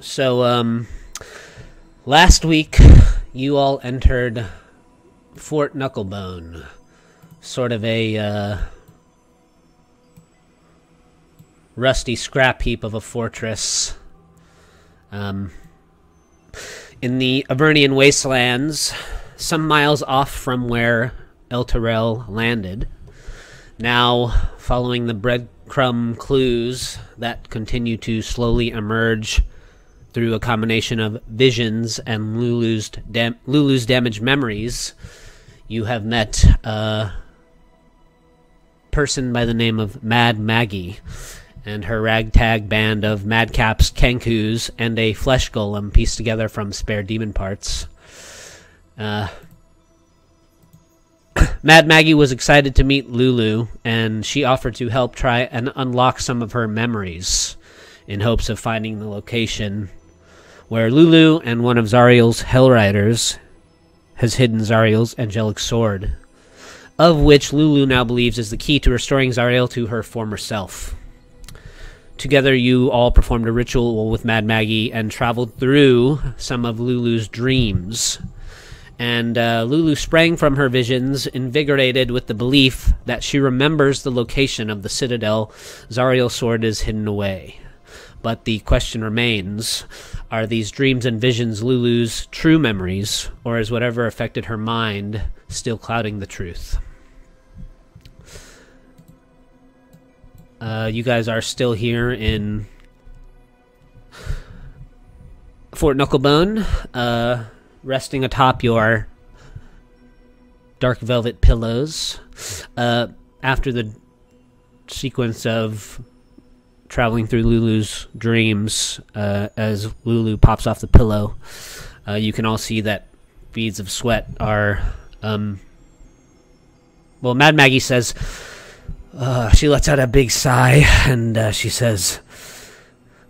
So, last week you all entered Fort Knucklebone, sort of a rusty scrap heap of a fortress in the Avernian wastelands, some miles off from where Elturel landed. Now, following the breadcrumb clues that continue to slowly emerge through a combination of visions and Lulu's damaged memories, you have met a person by the name of Mad Maggie and her ragtag band of madcaps, kenkus, and a flesh golem pieced together from spare demon parts. Mad Maggie was excited to meet Lulu, and she offered to help try and unlock some of her memories in hopes of finding the location where Lulu and one of Zariel's Hellriders has hidden Zariel's angelic sword, of which Lulu now believes is the key to restoring Zariel to her former self. Together, you all performed a ritual with Mad Maggie and traveled through some of Lulu's dreams. And Lulu sprang from her visions, invigorated with the belief that she remembers the location of the citadel Zariel's sword is hidden away. But the question remains, are these dreams and visions Lulu's true memories, or is whatever affected her mind still clouding the truth? You guys are still here in Fort Knucklebone, resting atop your dark velvet pillows. After the sequence of traveling through Lulu's dreams, as Lulu pops off the pillow, you can all see that beads of sweat are, well, Mad Maggie says, she lets out a big sigh, and she says,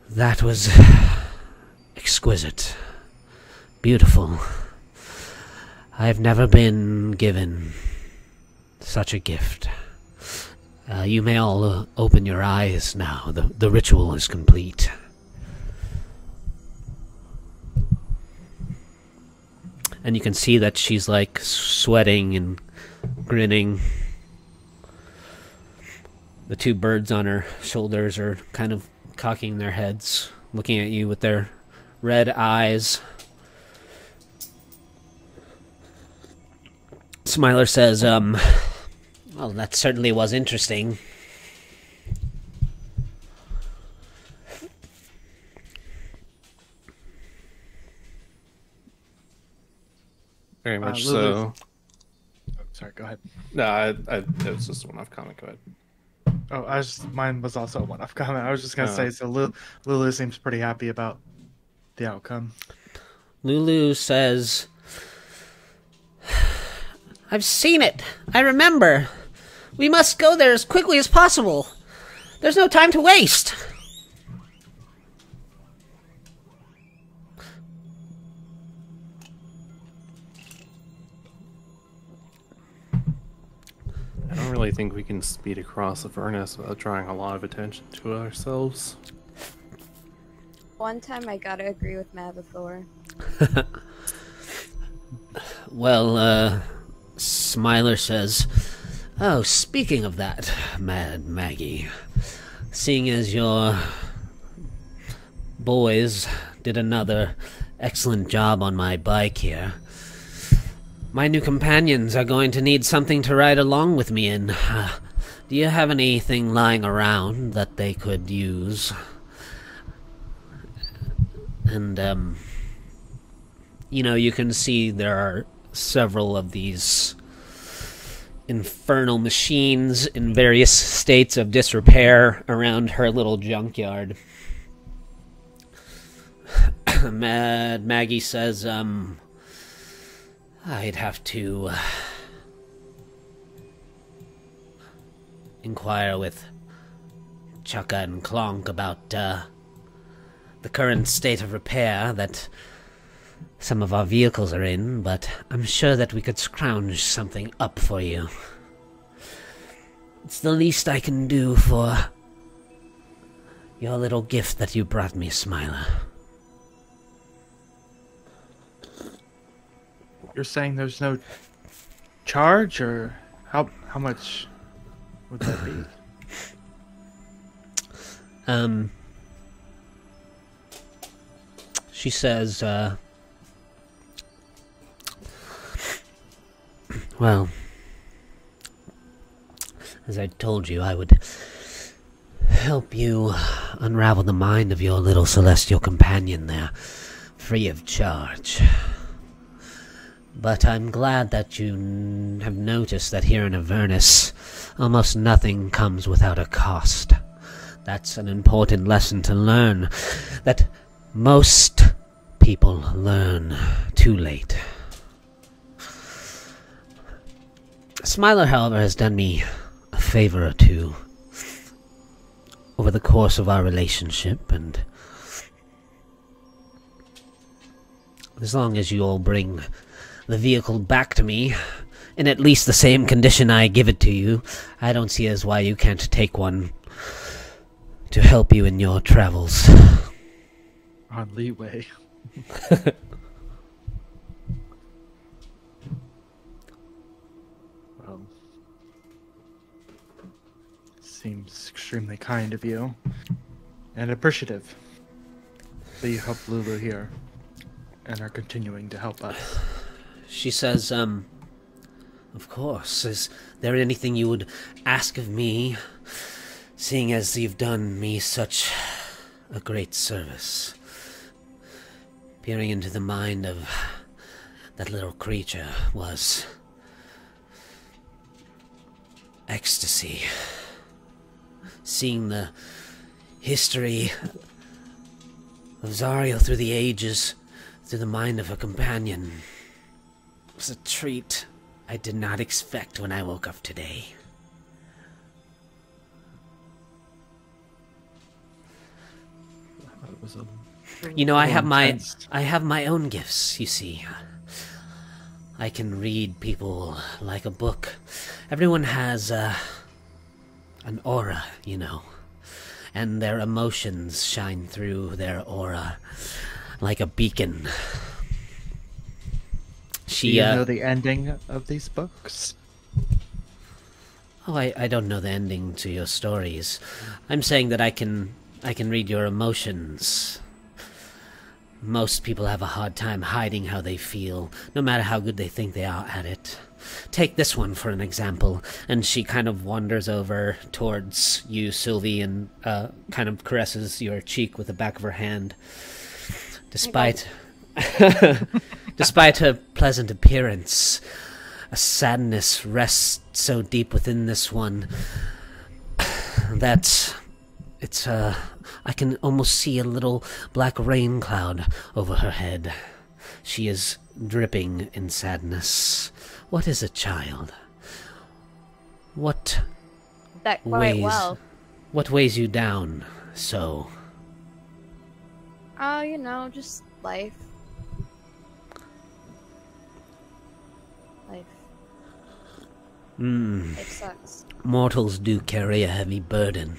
"That was exquisite. Beautiful. I've never been given such a gift. You may all open your eyes now. The ritual is complete." And you can see that she's like sweating and grinning. The two birds on her shoulders are kind of cocking their heads, looking at you with their red eyes. Smiler says, well, that certainly was interesting. Very much Lulu. so. Oh, sorry, go ahead. No, it was just a one-off comment. Go ahead. Oh, mine was also a one-off comment. I was just gonna say, so Lulu seems pretty happy about the outcome. Lulu says, "I've seen it. I remember. We must go there as quickly as possible. There's no time to waste." I don't really think we can speed across Avernus without drawing a lot of attention to ourselves. One time I gotta agree with Mavathor. Well, Smiler says, "Oh, speaking of that, Mad Maggie, seeing as your boys did another excellent job on my bike here, my new companions are going to need something to ride along with me in. Do you have anything lying around that they could use?" And, you can see there are several of these infernal machines in various states of disrepair around her little junkyard. Mad Maggie says, I'd have to inquire with Chaka and Clonk about the current state of repair that some of our vehicles are in, but I'm sure that we could scrounge something up for you. It's the least I can do for your little gift that you brought me, Smiler. you're saying there's no charge, or how much would that be? She says, well, as I told you, I would help you unravel the mind of your little celestial companion there, free of charge. But I'm glad that you have noticed that here in Avernus, almost nothing comes without a cost. That's an important lesson to learn, that most people learn too late. Smiler, however, has done me a favor or two over the course of our relationship, and as long as you all bring the vehicle back to me in at least the same condition I give it to you, I don't see as why you can't take one to help you in your travels. On leeway. Well, seems extremely kind of you, and appreciative that you helped Lulu here and are continuing to help us. She says, of course. Is there anything you would ask of me, seeing as you've done me such a great service? Peering into the mind of that little creature was ecstasy. Seeing the history of Zariel through the ages, through the mind of a companion, was a treat I did not expect when I woke up today. It was a You know, I have intense. my own gifts, you see. I can read people like a book. Everyone has an aura, you know, and their emotions shine through their aura like a beacon. Do you know the ending of these books? Oh, I don't know the ending to your stories. I'm saying that I can read your emotions. Most people have a hard time hiding how they feel, no matter how good they think they are at it. Take this one for an example, and she kind of wanders over towards you, Sylvie, and kind of caresses your cheek with the back of her hand. Despite her pleasant appearance, a sadness rests so deep within this one that it's I can almost see a little black rain cloud over her head. She is dripping in sadness. What is a child? What That quite well. What weighs you down so? Oh, you know, just life. Life. Life sucks. Mortals do carry a heavy burden.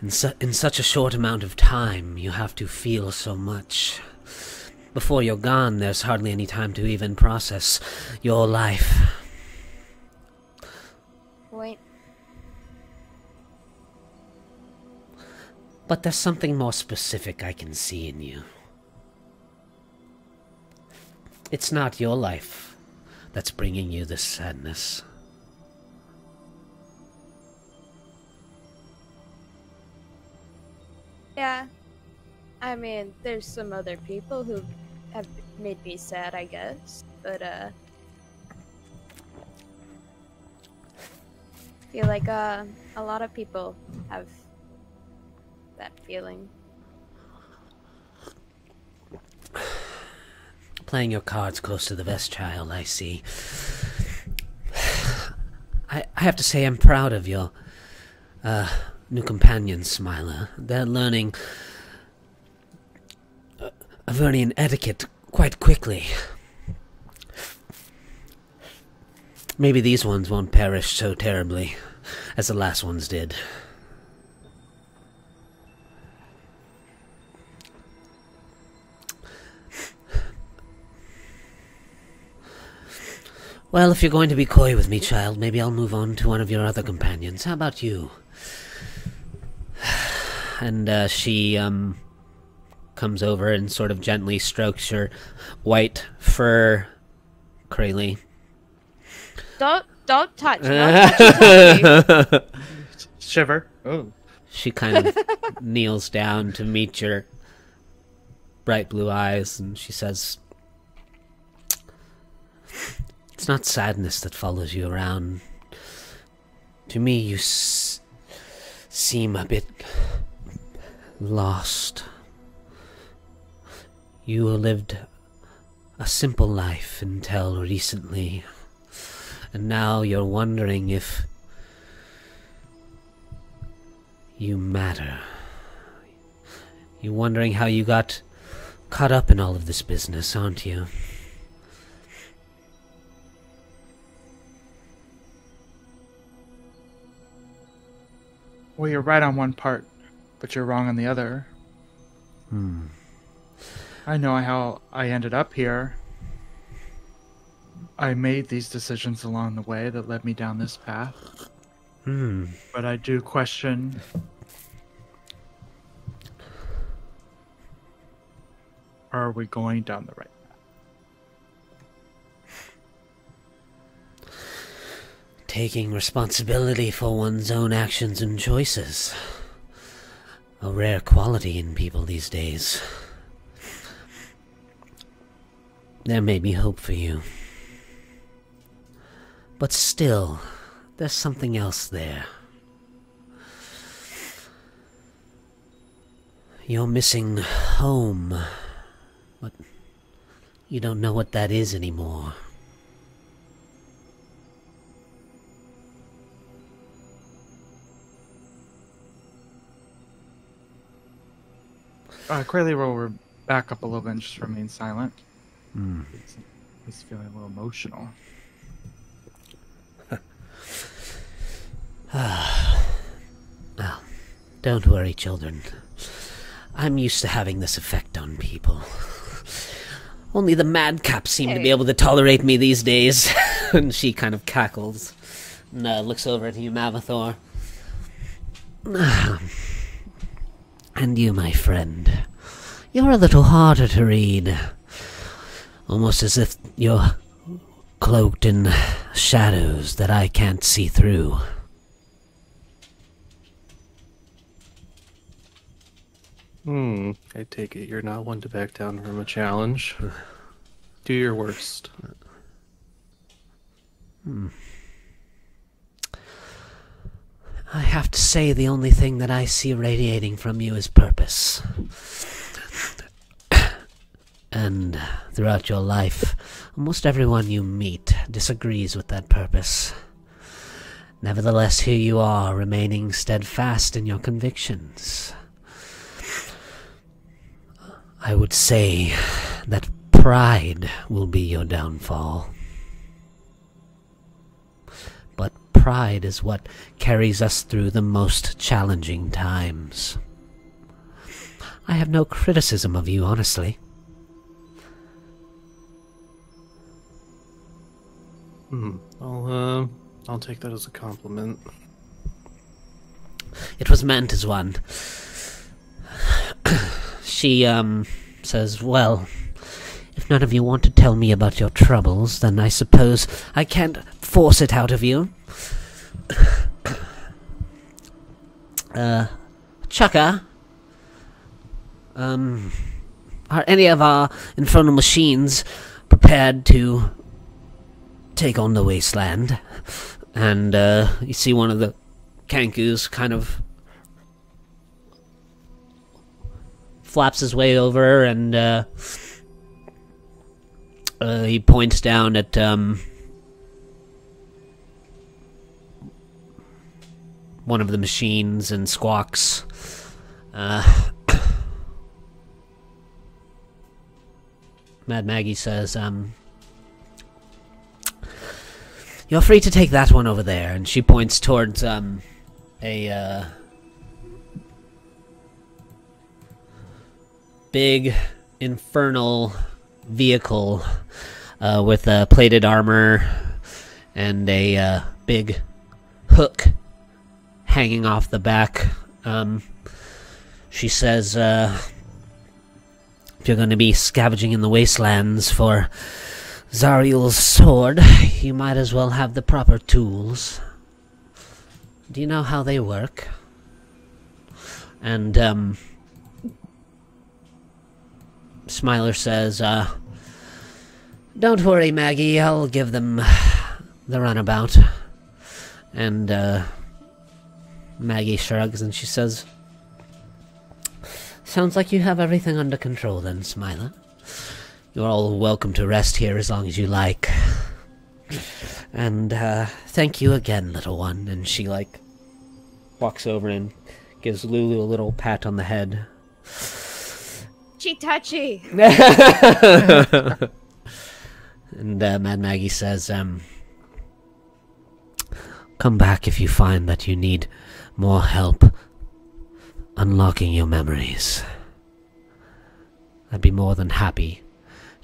In such a short amount of time, you have to feel so much. Before you're gone, there's hardly any time to even process your life. Wait. But there's something more specific I can see in you. It's not your life that's bringing you this sadness. Yeah. I mean, there's some other people who have made me sad, I guess. But, feel like, a lot of people have that feeling. Playing your cards close to the vest, child, I see. I have to say I'm proud of your, new companions, Smiler. They're learning Avernian etiquette quite quickly. Maybe these ones won't perish so terribly as the last ones did. Well, if you're going to be coy with me, child, maybe I'll move on to one of your other companions. How about you? And she comes over and sort of gently strokes your white fur, Krayley. Don't touch. Don't touch me. Shiver. Oh. She kind of kneels down to meet your bright blue eyes, and she says, "It's not sadness that follows you around. To me, you seem a bit lost. You lived a simple life until recently, and now you're wondering if you matter. You're wondering how you got caught up in all of this business, aren't you?" Well, you're right on one part, but you're wrong on the other. I know how I ended up here. I made these decisions along the way that led me down this path. But I do question... Are we going down the right path? Taking responsibility for one's own actions and choices. A rare quality in people these days. There may be hope for you. But still, there's something else there. You're missing home, but you don't know what that is anymore. Krayley will back up a little bit and just remain silent. He's feeling a little emotional. Well, don't worry, children. I'm used to having this effect on people. Only the madcaps seem to be able to tolerate me these days. And she kind of cackles and looks over at you, Mavathor. And you, my friend, you're a little harder to read. Almost as if you're cloaked in shadows that I can't see through. I take it you're not one to back down from a challenge. Do your worst. I have to say the only thing that I see radiating from you is purpose. And throughout your life, almost everyone you meet disagrees with that purpose. Nevertheless, here you are, remaining steadfast in your convictions. I would say that pride will be your downfall. But pride is what carries us through the most challenging times. I have no criticism of you, honestly. I'll take that as a compliment. It was meant as one. She, says, "Well, if none of you want to tell me about your troubles, then I suppose I can't force it out of you. Chukka, are any of our infernal machines prepared to take on the wasteland?" And, you see one of the Kankus kind of flaps his way over, and he points down at one of the machines and squawks. Mad Maggie says, "You're free to take that one over there," and she points towards a big infernal vehicle with plated armor, and a big hook hanging off the back. She says, if you're going to be scavenging in the wastelands for Zariel's sword, you might as well have the proper tools. Do you know how they work? And, Smiler says, don't worry, Maggie, I'll give them the runabout. And, Maggie shrugs and she says, sounds like you have everything under control then, Smiler. You're all welcome to rest here as long as you like. And, thank you again, little one. And she, walks over and gives Lulu a little pat on the head. Touchy. And, Mad Maggie says, come back if you find that you need more help unlocking your memories. I'd be more than happy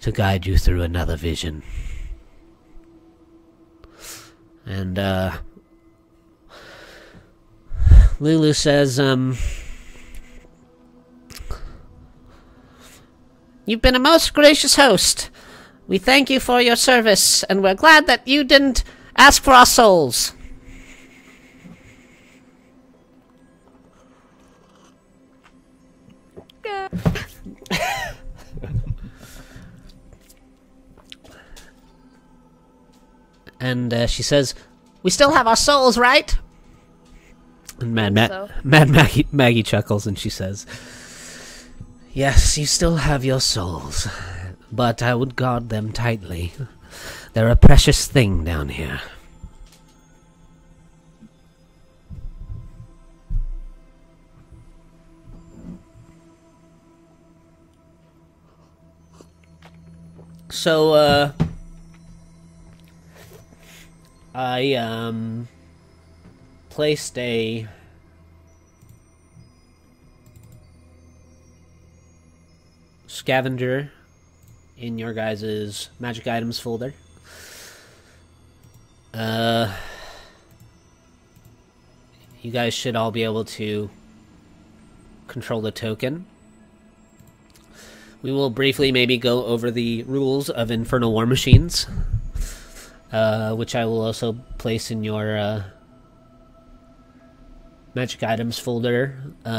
to guide you through another vision. And, Lulu says, you've been a most gracious host. We thank you for your service, and we're glad that you didn't ask for our souls. And she says, we still have our souls, right? And Maggie chuckles and she says, yes, you still have your souls, but I would guard them tightly. They're a precious thing down here. So, I, placed a scavenger in your guys' magic items folder. You guys should all be able to control the token. We will briefly maybe go over the rules of Infernal War Machines, which I will also place in your magic items folder,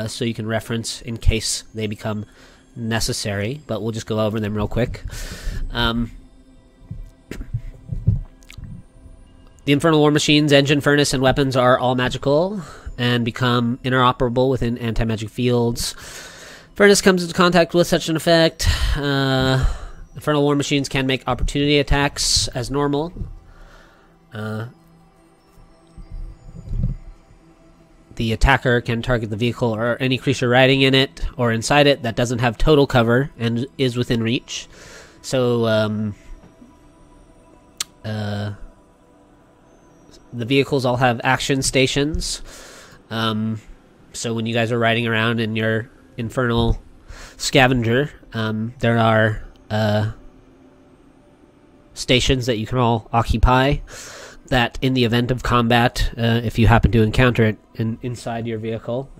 so you can reference in case they become necessary, but we'll just go over them real quick. The Infernal War Machine's engine, furnace, and weapons are all magical and become interoperable within anti-magic fields. Furnace comes into contact with such an effect. Infernal War Machines can make opportunity attacks as normal. The attacker can target the vehicle or any creature riding in it or inside it that doesn't have total cover and is within reach. So, the vehicles all have action stations. So when you guys are riding around in your Infernal Scavenger, there are stations that you can all occupy that in the event of combat, if you happen to encounter it inside your vehicle,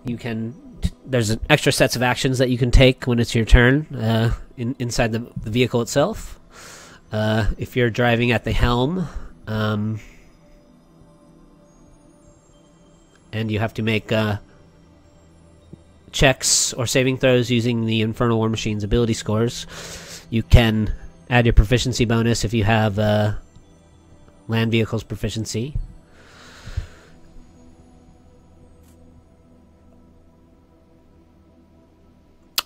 you can there's extra sets of actions that you can take when it's your turn inside the vehicle itself. If you're driving at the helm, and you have to make checks or saving throws using the Infernal War Machine's ability scores, you can add your proficiency bonus if you have land vehicles proficiency.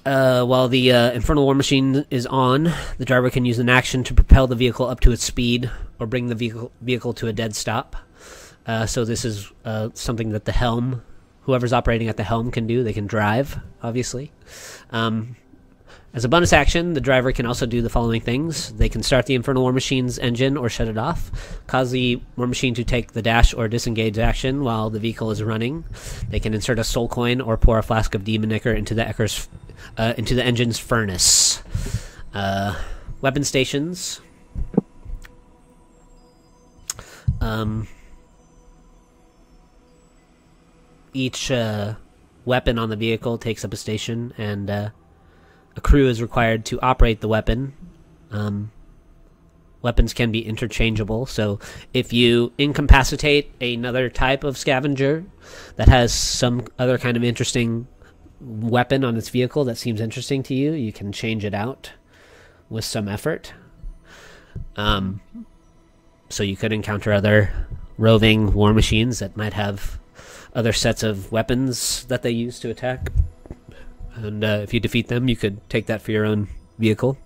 While the Infernal War Machine is on, the driver can use an action to propel the vehicle up to its speed or bring the vehicle to a dead stop. So this is something that the helm, whoever's operating at the helm, can do. They can drive, obviously. As a bonus action, the driver can also do the following things. They can start the Infernal War Machine's engine or shut it off, cause the War Machine to take the dash or disengage action while the vehicle is running. They can insert a soul coin or pour a flask of Demon Ichor into the engine's furnace. Weapon stations. Each weapon on the vehicle takes up a station, and a crew is required to operate the weapon. Weapons can be interchangeable, so if you incapacitate another type of scavenger that has some other kind of interesting weapon on its vehicle that seems interesting to you, you can change it out with some effort. So you could encounter other roving war machines that might have other sets of weapons that they use to attack. And if you defeat them, you could take that for your own vehicle.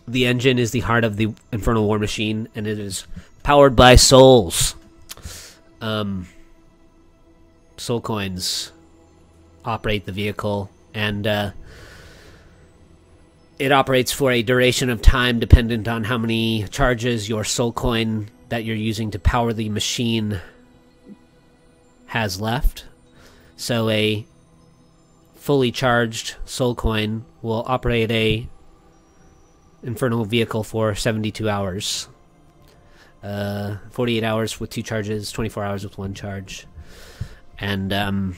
The engine is the heart of the Infernal War Machine, and it is powered by souls. Soul coins operate the vehicle, and it operates for a duration of time dependent on how many charges your soul coin that you're using to power the machine has left. So a fully charged soul coin will operate a infernal vehicle for 72 hours. 48 hours with 2 charges, 24 hours with 1 charge. And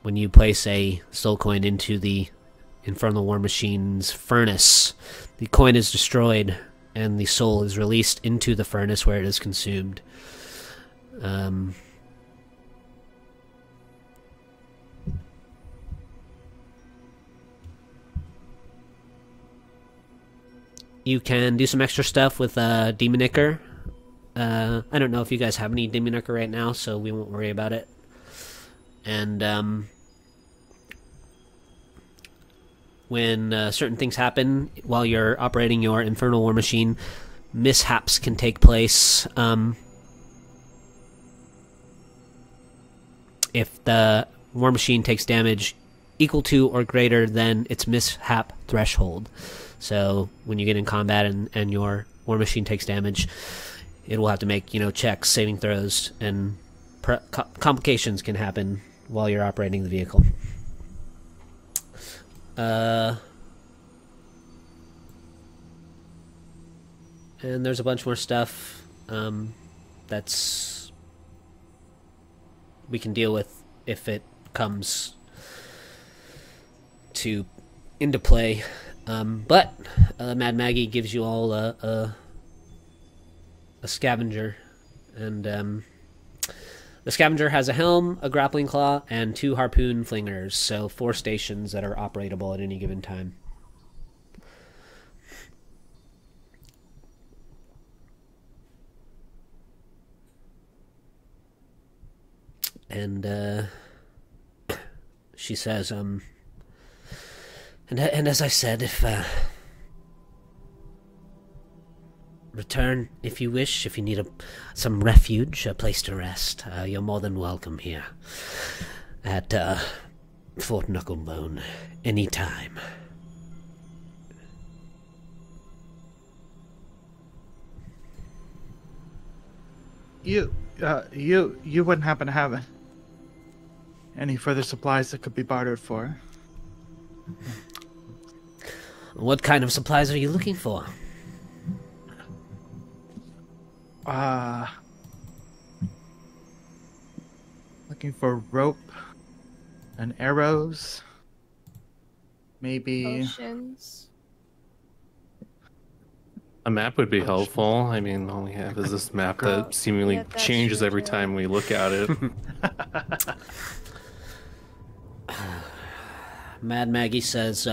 when you place a soul coin into the Infernal War Machine's furnace, the coin is destroyed and the soul is released into the furnace where it is consumed. You can do some extra stuff with Demonicker. I don't know if you guys have any Demonicker right now, so we won't worry about it. And when certain things happen while you're operating your Infernal War Machine, mishaps can take place. If the War Machine takes damage equal to or greater than its mishap threshold. So when you get in combat and your War Machine takes damage, it will have to make, checks, saving throws, and complications can happen while you're operating the vehicle. And there's a bunch more stuff that's we can deal with if it comes into play. But Mad Maggie gives you all a scavenger, and the scavenger has a helm, a grappling claw, and 2 harpoon flingers, so 4 stations that are operable at any given time. And she says, and as I said, if return if you wish, if you need some refuge, a place to rest, you're more than welcome here at Fort Knucklebone anytime. You wouldn't happen to have any further supplies that could be bartered for? What kind of supplies are you looking for? Looking for rope and arrows. Maybe Potions. A map would be helpful. I mean, all we have is this map that seemingly Yeah, that's changes true, every too. time we look at it. Mad Maggie says,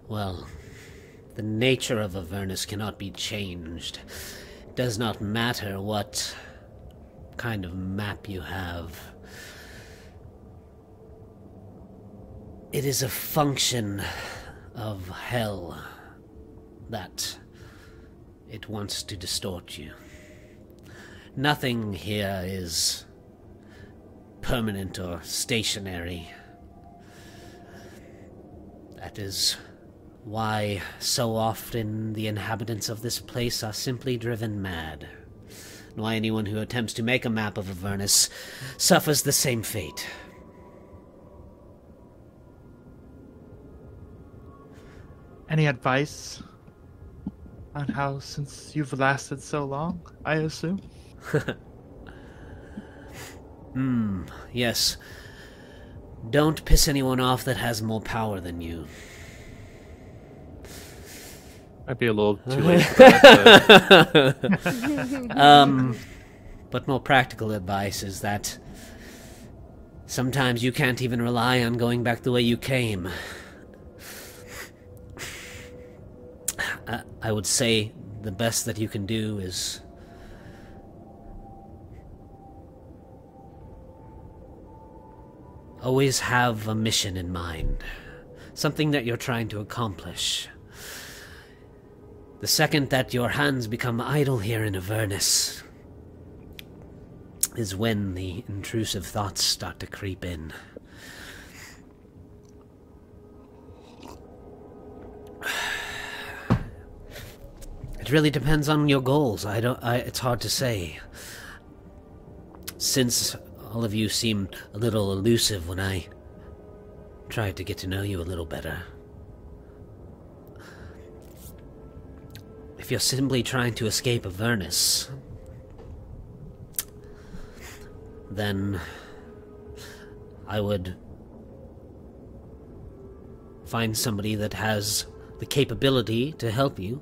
well, the nature of Avernus cannot be changed. It does not matter what kind of map you have. It is a function of hell that it wants to distort you. Nothing here is permanent or stationary. That is why so often the inhabitants of this place are simply driven mad, and why anyone who attempts to make a map of Avernus suffers the same fate. any advice on how since you've lasted so long, I assume? Yes. Don't piss anyone off that has more power than you. Might be a little too late for that, but But more practical advice is that sometimes you can't even rely on going back the way you came. I would say the best that you can do is always have a mission in mind, something that you're trying to accomplish. The second that your hands become idle here in Avernus is when the intrusive thoughts start to creep in. It really depends on your goals. It's hard to say. Since all of you seemed a little elusive when I tried to get to know you a little better. If you're simply trying to escape Avernus, then I would find somebody that has the capability to help you,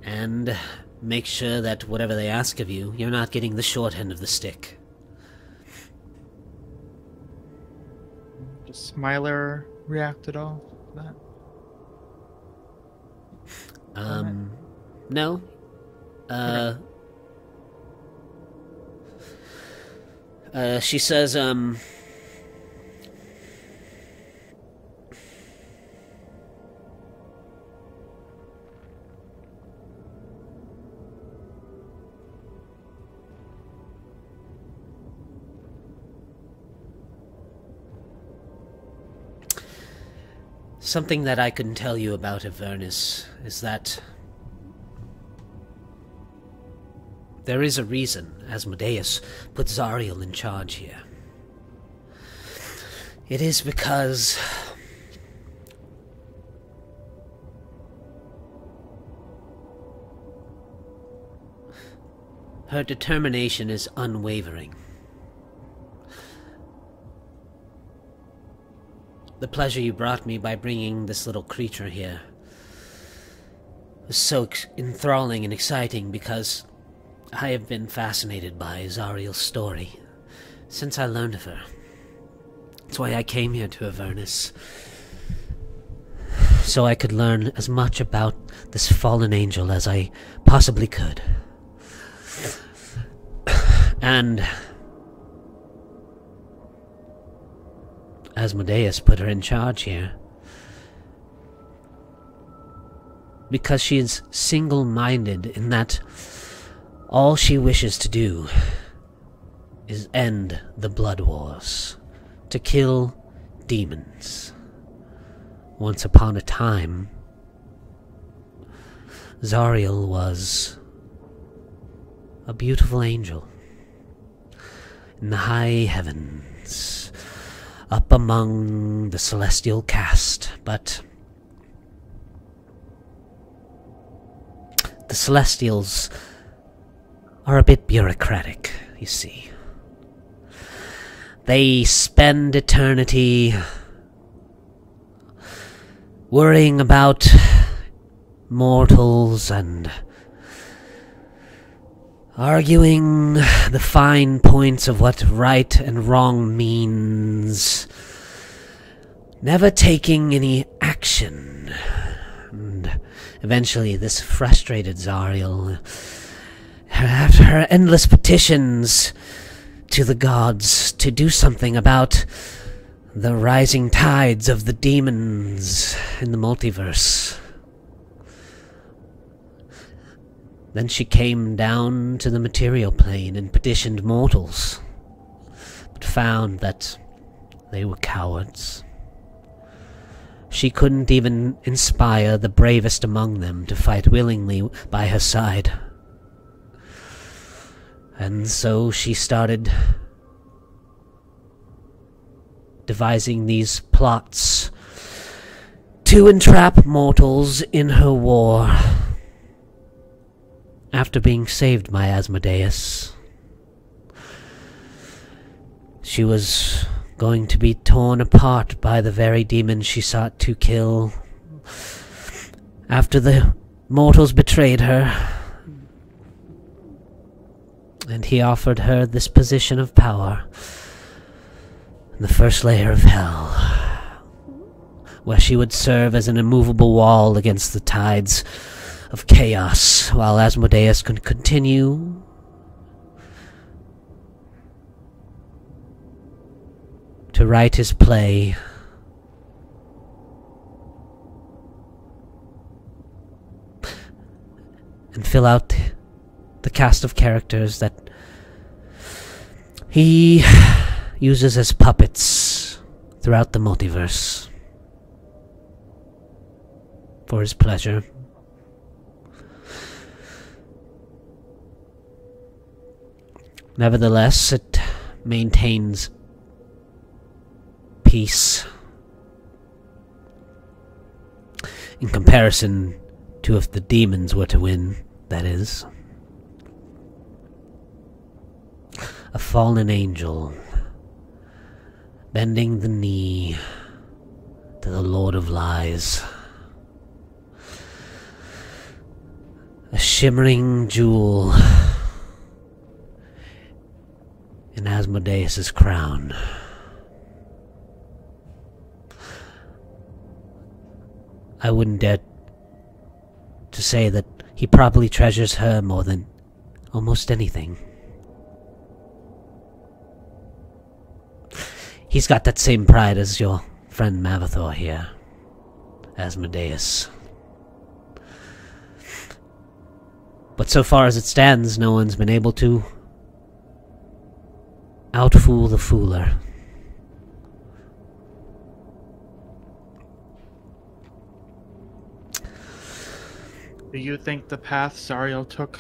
and make sure that whatever they ask of you, you're not getting the short end of the stick. Does Smiler react at all to that? No. She says, something that I can tell you about Avernus is that there is a reason Asmodeus put Zariel in charge here. It is because her determination is unwavering. The pleasure you brought me by bringing this little creature here was so enthralling and exciting because I have been fascinated by Zariel's story since I learned of her. That's why I came here to Avernus, so I could learn as much about this fallen angel as I possibly could. And Asmodeus put her in charge here because she is single-minded in that all she wishes to do is end the blood wars, to kill demons. Once upon a time, Zariel was a beautiful angel in the high heavens, up among the celestial caste, but the Celestials are a bit bureaucratic, you see. They spend eternity worrying about mortals and arguing the fine points of what right and wrong means, never taking any action. And eventually this frustrated Zariel. After her endless petitions to the gods to do something about the rising tides of the demons in the multiverse. Then she came down to the material plane and petitioned mortals, but found that they were cowards. She couldn't even inspire the bravest among them to fight willingly by her side. And so she started devising these plots to entrap mortals in her war. after being saved by Asmodeus, she was going to be torn apart by the very demon she sought to kill. After the mortals betrayed her, and he offered her this position of power in the first layer of hell, where she would serve as an immovable wall against the tides of chaos, while Asmodeus could continue to write his play. And fill out the cast of characters that he uses as puppets throughout the multiverse for his pleasure. Nevertheless, it maintains peace in comparison to if the demons were to win, that is. A fallen angel bending the knee to the Lord of Lies. A shimmering jewel in Asmodeus' crown. I wouldn't dare to say that he probably treasures her more than almost anything. He's got that same pride as your friend Mavathor here, Asmodeus. But so far as it stands, no one's been able to outfool the fooler. Do you think the path Zariel took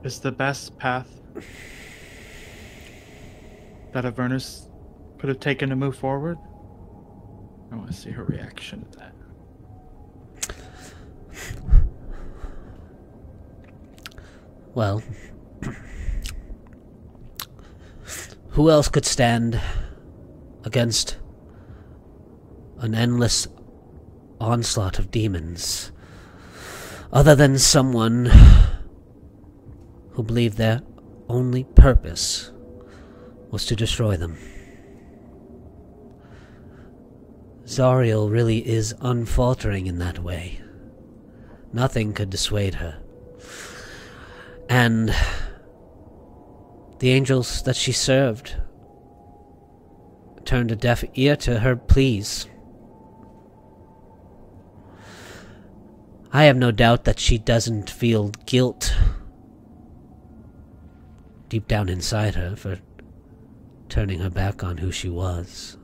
is the best path that Avernus could have taken to move forward? I want to see her reaction to that. Well, who else could stand against an endless onslaught of demons other than someone who believed their only purpose was to destroy them? Zariel really is unfaltering in that way. Nothing could dissuade her. And the angels that she served turned a deaf ear to her pleas. I have no doubt that she doesn't feel guilt deep down inside her for turning her back on who she was.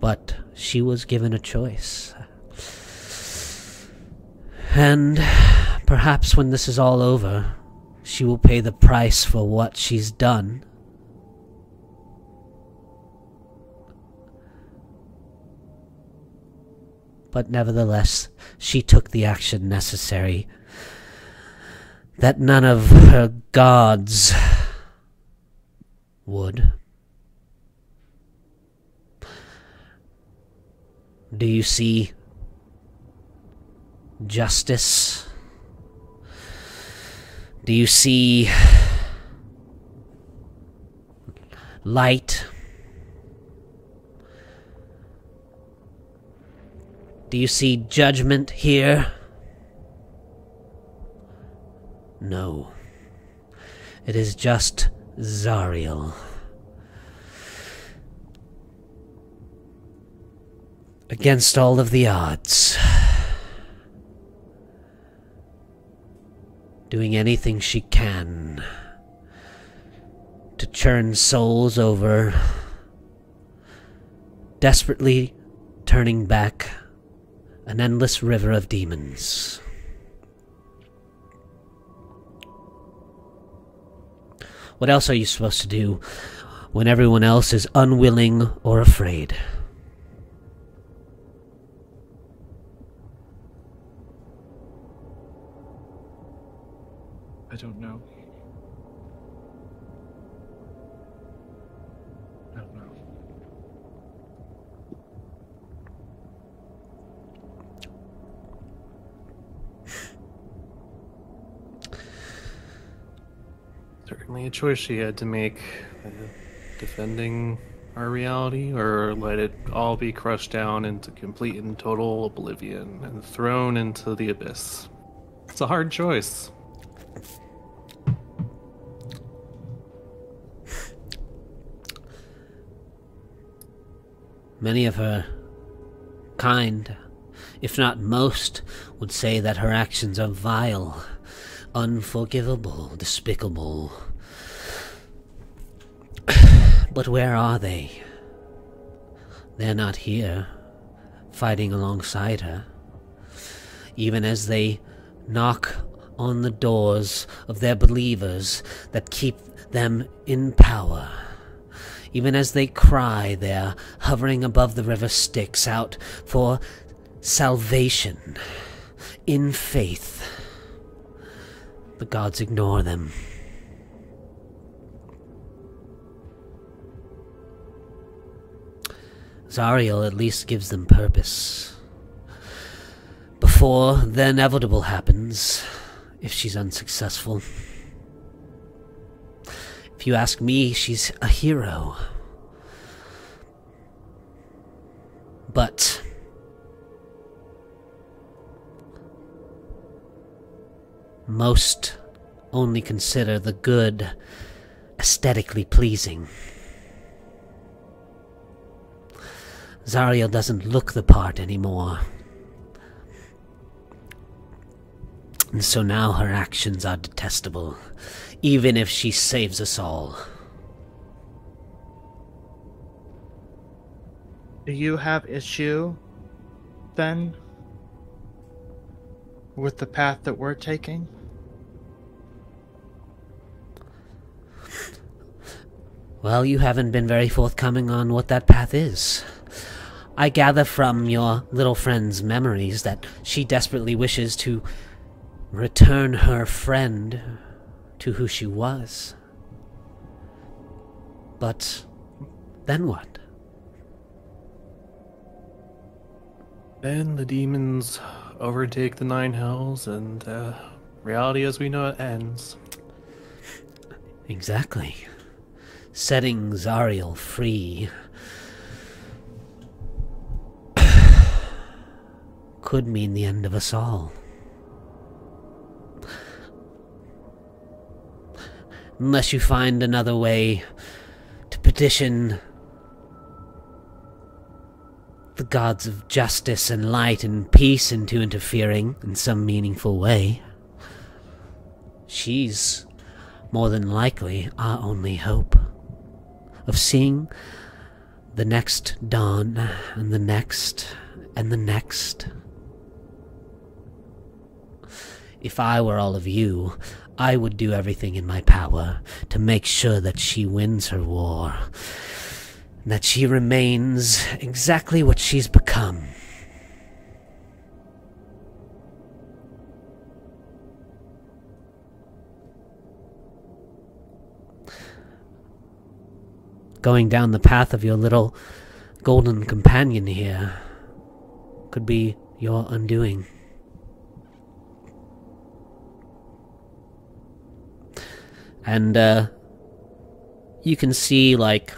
But she was given a choice. And perhaps when this is all over, she will pay the price for what she's done. But nevertheless, she took the action necessary that none of her gods would. Do you see justice? Do you see light? Do you see judgment here? No. It is just Zariel. Against all of the odds. Doing anything she can to churn souls over. Desperately turning back an endless river of demons. What else are you supposed to do when everyone else is unwilling or afraid? I don't know. I don't know. Certainly a choice she had to make. Defending our reality, or let it all be crushed down into complete and total oblivion and thrown into the abyss. It's a hard choice. Many of her kind, if not most, would say that her actions are vile, unforgivable, despicable. But where are they? They're not here, fighting alongside her. Even as they knock on the doors of their believers that keep them in power. Even as they cry there, hovering above the river Styx out for salvation in faith. The gods ignore them. Zariel at least gives them purpose. Before the inevitable happens, if she's unsuccessful. If you ask me, she's a hero. But most only consider the good aesthetically pleasing. Zariel doesn't look the part anymore. And so now her actions are detestable, even if she saves us all. Do you have issue, then, with the path that we're taking? Well, you haven't been very forthcoming on what that path is. I gather from your little friend's memories that she desperately wishes to return her friend to who she was. But then what? Then the demons overtake the Nine Hells, and reality as we know it ends. Exactly. Setting Zariel free could mean the end of us all. Unless you find another way to petition the gods of justice and light and peace into interfering in some meaningful way. She's more than likely our only hope of seeing the next dawn and the next and the next. If I were all of you, I would do everything in my power to make sure that she wins her war, that she remains exactly what she's become. Going down the path of your little golden companion here could be your undoing. And, you can see, like,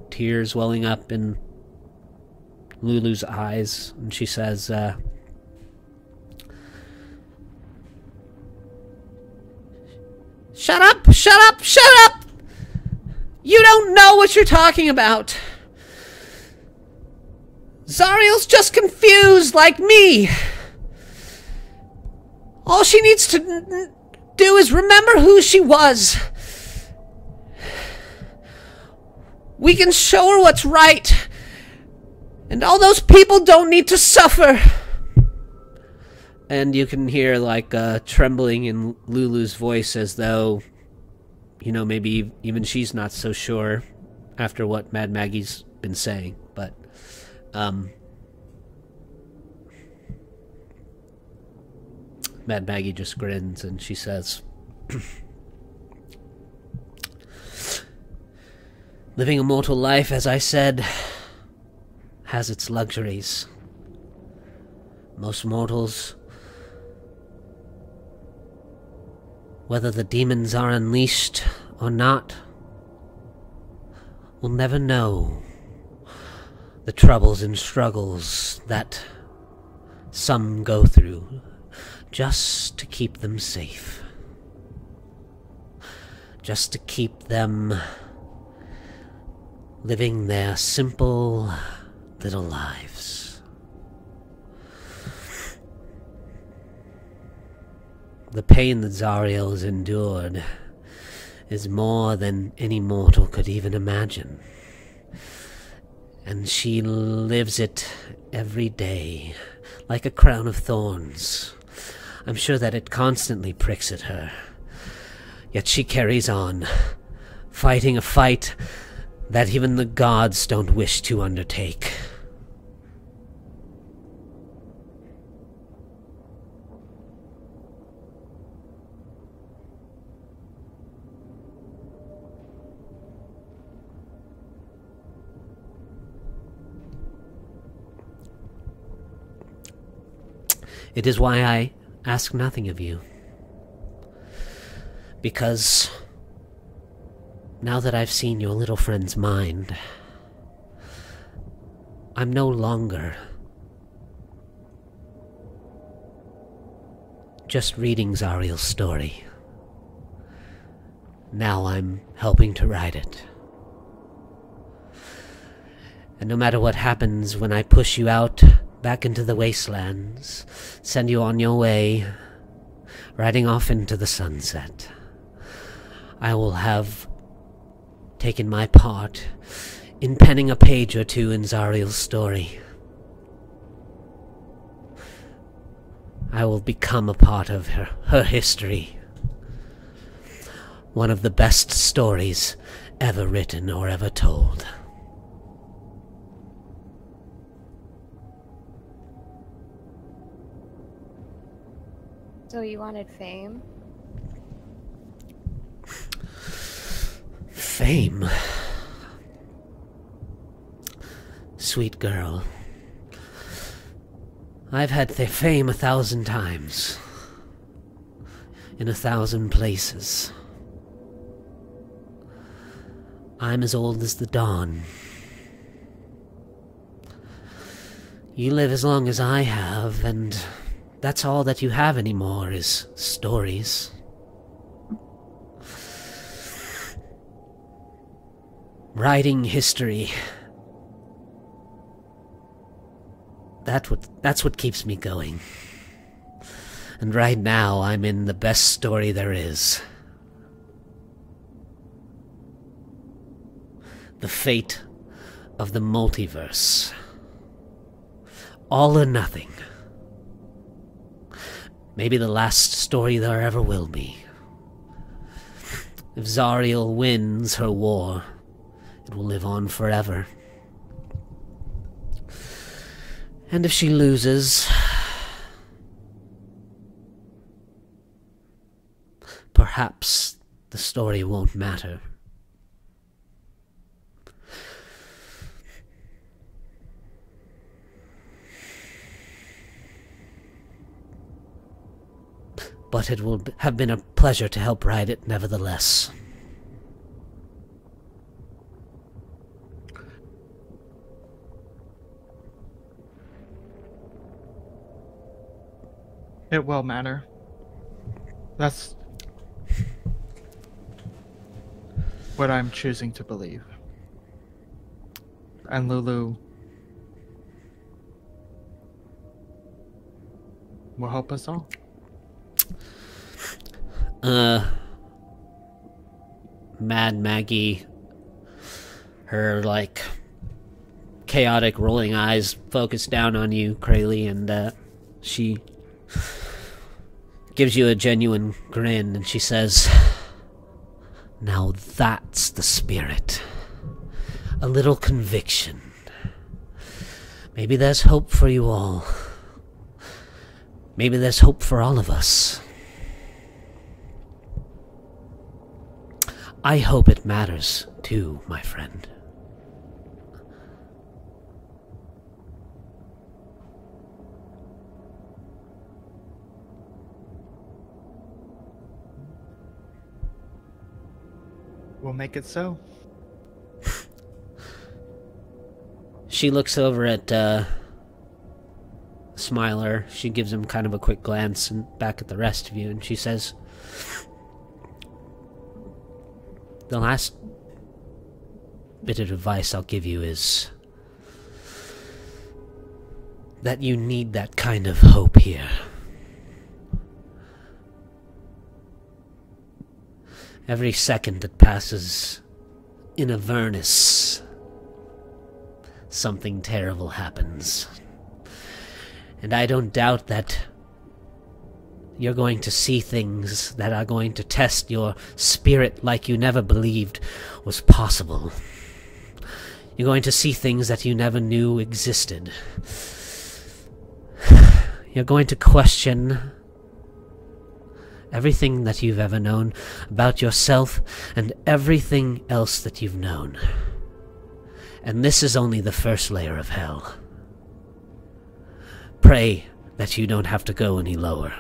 tears welling up in Lulu's eyes, and she says, Shut up! Shut up! Shut up! You don't know what you're talking about! Zariel's just confused, like me! All she needs to do is remember who she was. We can show her what's right. And all those people don't need to suffer. And you can hear, like, trembling in Lulu's voice as though, you know, maybe even she's not so sure after what Mad Maggie's been saying. But, Mad Maggie just grins and she says, living a mortal life, as I said, has its luxuries. Most mortals, whether the demons are unleashed or not, will never know the troubles and struggles that some go through just to keep them safe. Just to keep them living their simple little lives. The pain that Zariel has endured is more than any mortal could even imagine. And she lives it every day, like a crown of thorns. I'm sure that it constantly pricks at her. Yet she carries on, fighting a fight that even the gods don't wish to undertake. It is why I ask nothing of you. Because now that I've seen your little friend's mind, I'm no longer just reading Zariel's story. Now I'm helping to write it. And no matter what happens when I push you out back into the wastelands, send you on your way, riding off into the sunset, I will have taken my part in penning a page or two in Zariel's story. I will become a part of her history. One of the best stories ever written or ever told. So you wanted fame? Fame? Sweet girl. I've had the fame 1,000 times. In 1,000 places. I'm as old as the dawn. You live as long as I have, and that's all that you have anymore is stories. Writing history. That's what keeps me going. And right now I'm in the best story there is. The fate of the multiverse. All or nothing. Maybe the last story there ever will be. If Zariel wins her war, it will live on forever. And if she loses, perhaps the story won't matter. But it will have been a pleasure to help write it nevertheless. It will matter. That's what I'm choosing to believe. And Lulu will help us all. Mad Maggie, her, chaotic rolling eyes focus down on you, Krayley, and, she gives you a genuine grin, and she says, "Now that's the spirit. A little conviction. Maybe there's hope for you all. maybe there's hope for all of us. I hope it matters, too, my friend. We'll make it so. She looks over at Smiler. She gives him kind of a quick glance and back at the rest of you, and she says, the last bit of advice I'll give you is that you need that kind of hope here. Every second that passes in Avernus, something terrible happens. And I don't doubt that you're going to see things that are going to test your spirit like you never believed was possible. You're going to see things that you never knew existed. You're going to question everything that you've ever known about yourself and everything else that you've known. And this is only the first layer of hell. Pray that you don't have to go any lower.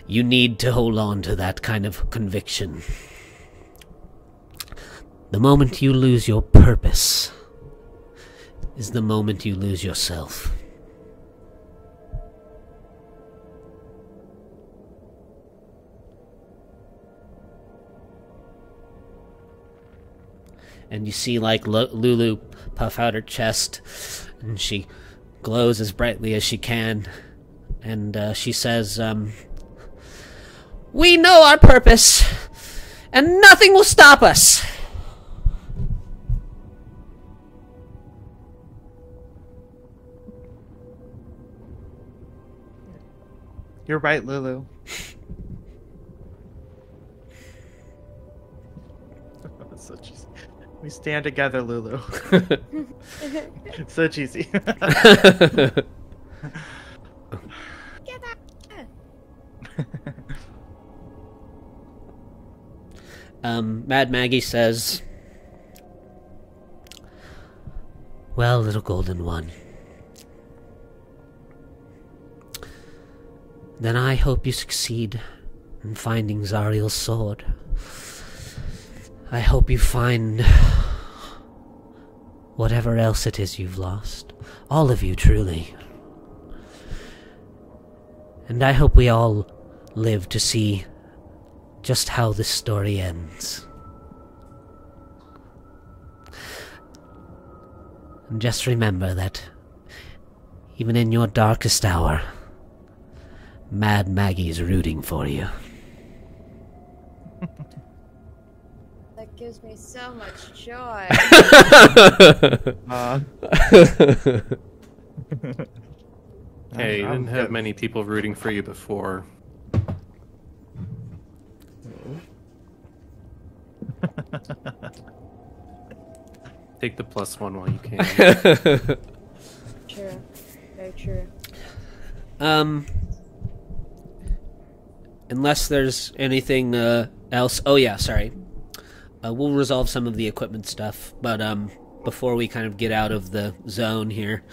You need to hold on to that kind of conviction. The moment you lose your purpose is the moment you lose yourself. And you see, like, Lulu puff out her chest, and she glows as brightly as she can. And she says, we know our purpose, and nothing will stop us. You're right, Lulu. So cheesy. We stand together, Lulu. So cheesy. Get out. Mad Maggie says, well, little golden one, then I hope you succeed in finding Zariel's sword. I hope you find whatever else it is you've lost. All of you, truly. And I hope we all live to see just how this story ends. And just remember that even in your darkest hour, Mad Maggie's rooting for you. That gives me so much joy. Hey, you didn't have many people rooting for you before. Take the +1 while you can. True. Very true. Unless there's anything else. Oh yeah, sorry. We'll resolve some of the equipment stuff, but before we kind of get out of the zone here,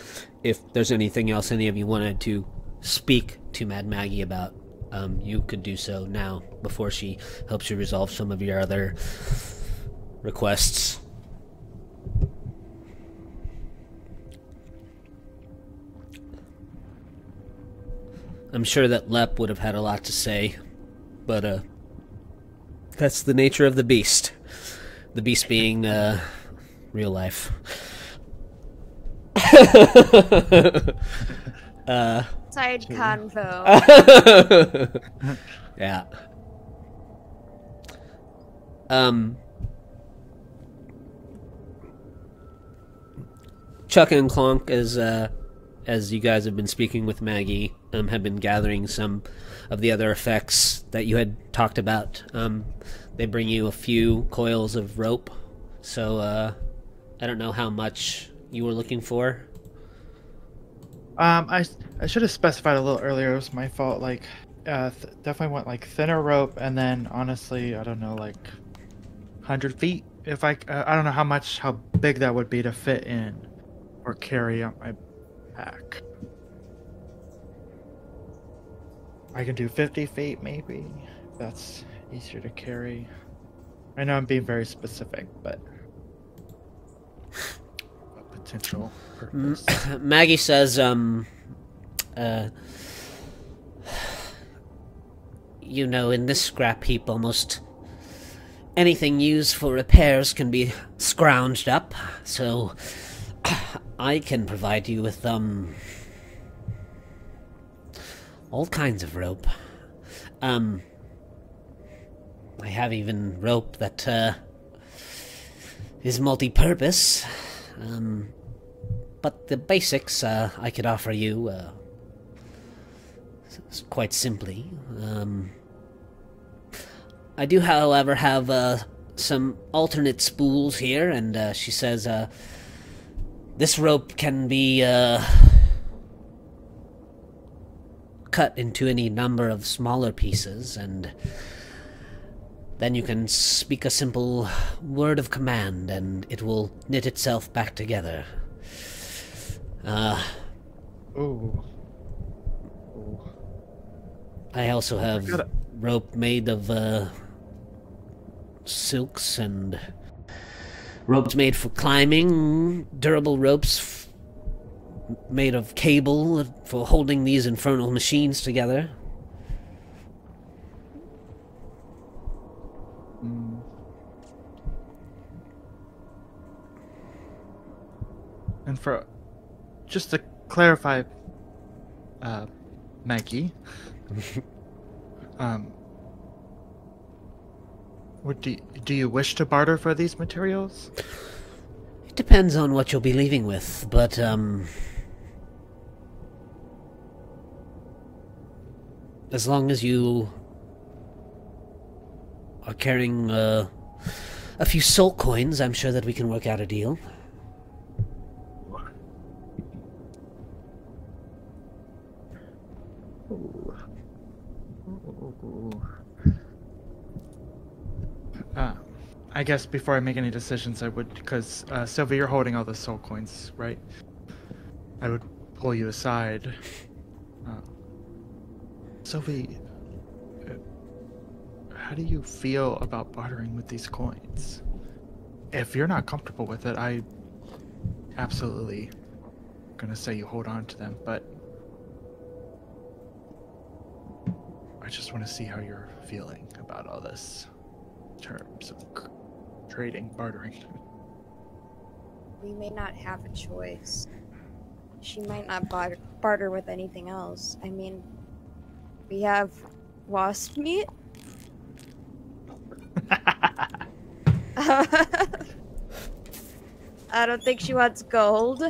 if there's anything else any of you wanted to speak to Mad Maggie about, you could do so now before she helps you resolve some of your other requests. I'm sure that Lep would have had a lot to say, but that's the nature of the beast. The beast being real life. Side convo. Yeah. Chuck and Clonk, as you guys have been speaking with Maggie, have been gathering some of the other effects that you had talked about. They bring you a few coils of rope, so I don't know how much you were looking for. I should have specified a little earlier. It was my fault. Like, definitely want like thinner rope, and then honestly, I don't know, like 100 feet. If I don't know how big that would be to fit in or carry on my back. I can do 50 feet maybe. That's easier to carry. I know I'm being very specific, but a potential purpose. Maggie says, you know, in this scrap heap, almost anything used for repairs can be scrounged up, so I can provide you with, all kinds of rope. I have even rope that, is multi-purpose, but the basics, I could offer you, quite simply. I do, however, have, some alternate spools here, and, she says, this rope can be, cut into any number of smaller pieces, and then you can speak a simple word of command, and it will knit itself back together. Ooh. I also have got it. rope made of, silks and ropes made for climbing, durable ropes made of cable for holding these infernal machines together. And for just to clarify, Maggie, do you wish to barter for these materials? It depends on what you'll be leaving with, but, as long as you are carrying, a few soul coins, I'm sure that we can work out a deal. I guess before I make any decisions, I would, because Sylvia, you're holding all the soul coins, right? I would pull you aside. Sylvie, how do you feel about bartering with these coins? If you're not comfortable with it, I absolutely gonna say you hold on to them, but I just want to see how you're feeling about all this in terms of trading, bartering. We may not have a choice. She might not barter with anything else. I mean, we have wasp meat. I don't think she wants gold.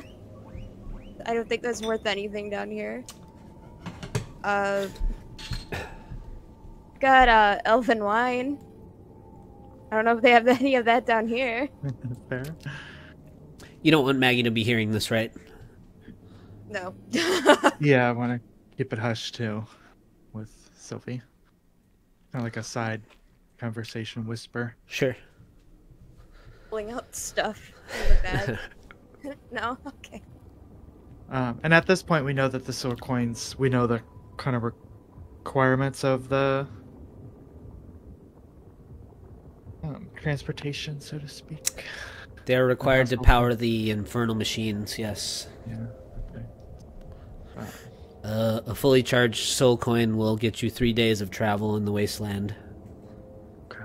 I don't think that's worth anything down here. Got elven wine. I don't know if they have any of that down here. Fair. You don't want Maggie to be hearing this, right? No. Yeah, I want to keep it hushed too, with Sylvie. Kind of like a side conversation whisper. Sure. Pulling out stuff in the bag. No? Okay. And at this point, we know that the soul coins, we know the kind of requirements of the transportation, so to speak. They're required to power the infernal machines, yes. Yeah. Okay. A fully charged soul coin will get you 3 days of travel in the wasteland. Okay.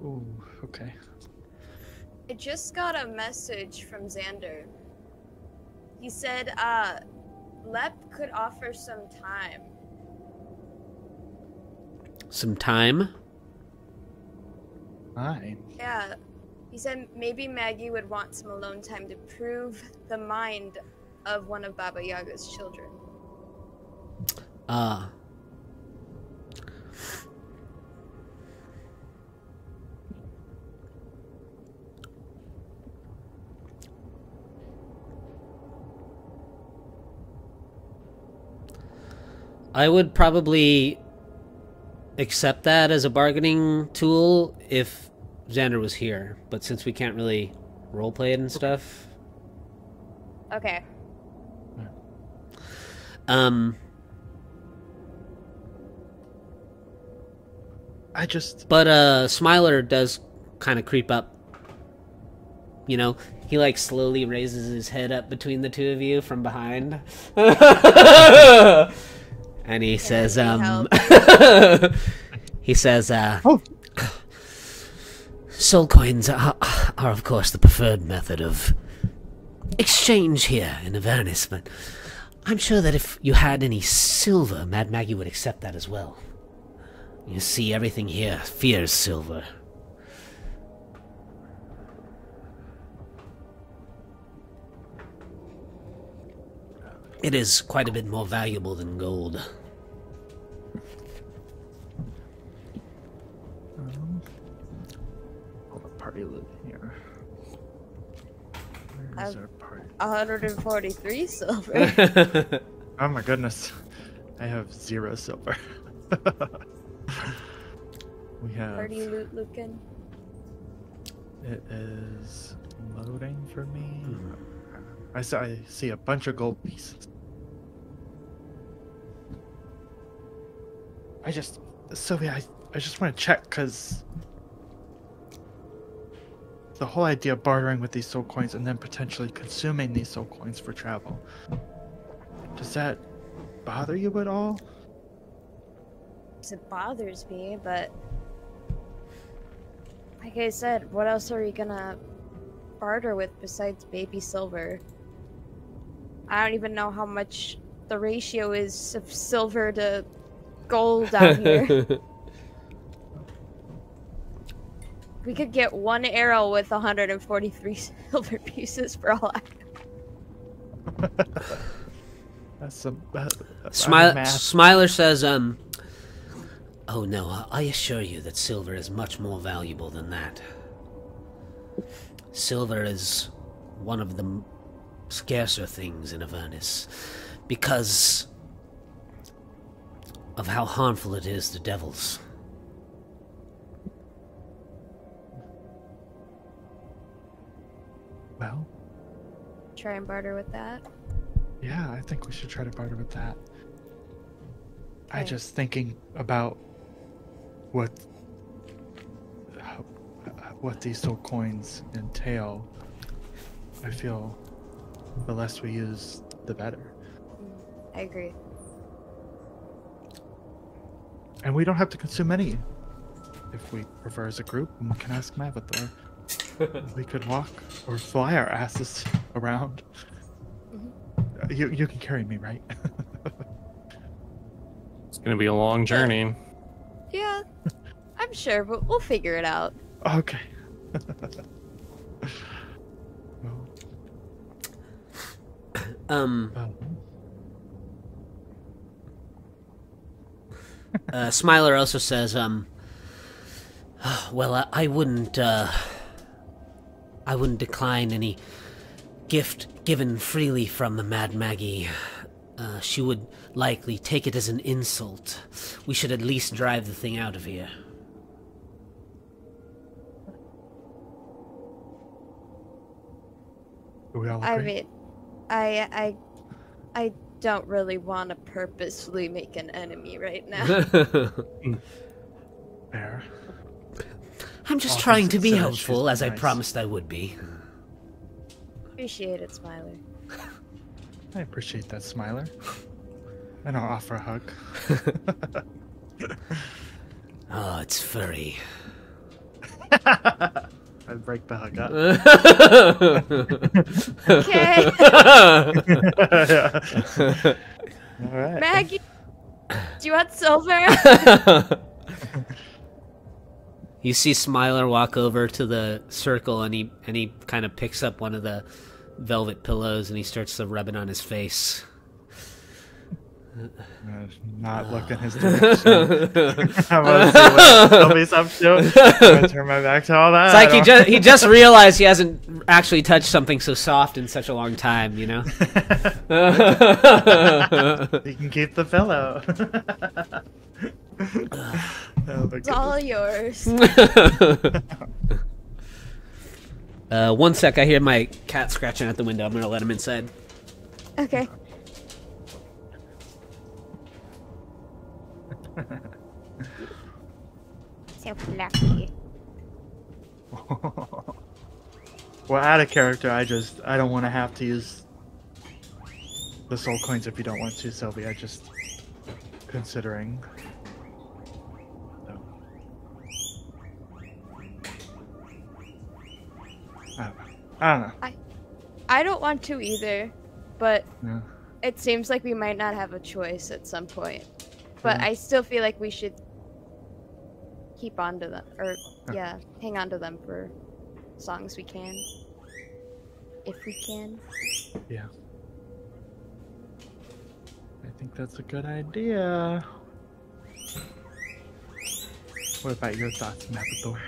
Ooh, okay. I just got a message from Xander. He said, Lep could offer some time. Some time? Fine. Yeah. He said maybe Maggie would want some alone time to prove the mind of one of Baba Yaga's children. I would probably accept that as a bargaining tool if Xander was here, but since we can't really roleplay it and stuff. Okay. But Smiler does kind of creep up. You know, he like slowly raises his head up between the two of you from behind. And he says, he says, soul coins are of course the preferred method of exchange here in Avernus, but I'm sure that if you had any silver, Mad Maggie would accept that as well. You see, everything here fears silver. It is quite a bit more valuable than gold. All the party loot here. Where's our party? 143 silver. Oh my goodness. I have 0 silver. We have... Party loot looking. It is loading for me. I see a bunch of gold pieces. Sylvia, I just want to check, because the whole idea of bartering with these soul coins and then potentially consuming these soul coins for travel, does that bother you at all? It bothers me, but like I said, what else are you gonna barter with besides baby silver? I don't even know how much the ratio is of silver to gold out here. We could get one arrow with 143 silver pieces for all I know. That's some Smiler says, oh no, I assure you that silver is much more valuable than that. Silver is one of the scarcer things in Avernus because of how harmful it is to devils. Well, Try and barter with that. yeah, I think we should try to barter with that. I Okay. just thinking about what these soul coins entail. I feel the less we use, the better. I agree. And we don't have to consume any. If we prefer as a group, and we can ask Mavathor. We could walk or fly our asses around. You can carry me, right? It's gonna be a long journey. Yeah, I'm sure, but we'll figure it out. Okay. Well, Smiler also says, well, I wouldn't decline any gift given freely from the Mad Maggie. She would likely take it as an insult. We should at least drive the thing out of here. do we all I agree? mean, I don't really want to purposefully make an enemy right now. Fair. I'm just All trying things to be considered, helpful, she's as I nice. promised I would be. Appreciate it, Smiler. I appreciate that, Smiler. And I'll offer a hug. Oh, it's furry. I break the hug up. Okay, All right. Maggie, do you want silver? You see Smiler walk over to the circle, and he kind of picks up one of the velvet pillows, and he starts to rub it on his face. Not look in his direction. I'm gonna see what Toby's up to. I'm gonna turn my back to all that. It's like he just realized he hasn't actually touched something so soft in such a long time, you know? You can keep the pillow. It's all yours. 1 sec, I hear my cat scratching at the window. I'm gonna let him inside. Okay. So fluffy. Well, out of character, I don't want to have to use the soul coins if you don't want to, Sylvia. I just considering. So. I don't know. I don't want to either, but Yeah. it seems like we might not have a choice at some point. But Yeah. I still feel like we should keep on to them, or hang on to them for as long as we can, if we can. Yeah. I think that's a good idea. What about your thoughts, Napator?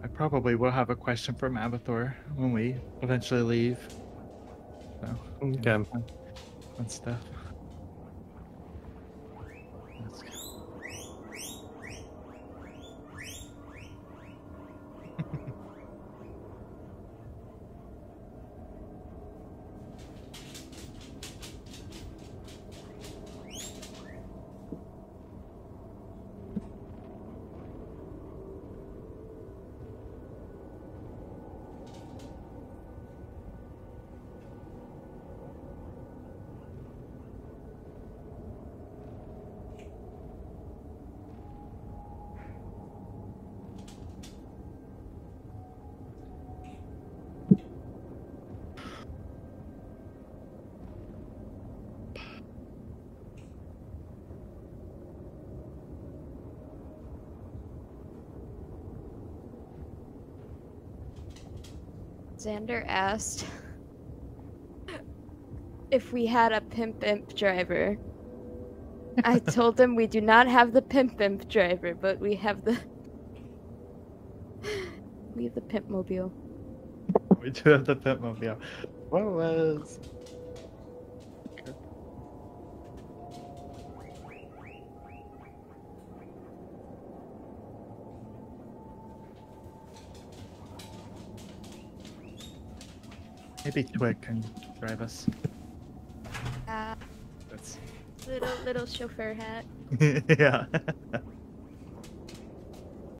I probably will have a question from Abathor when we eventually leave. So, Okay. fun stuff. Let's go. Xander asked if we had a pimp imp driver. I told him we do not have the pimp imp driver, but we have the pimp mobile. We do have the Pitmobile. What was? Maybe Twig can drive us. Uh, That's little chauffeur hat. yeah.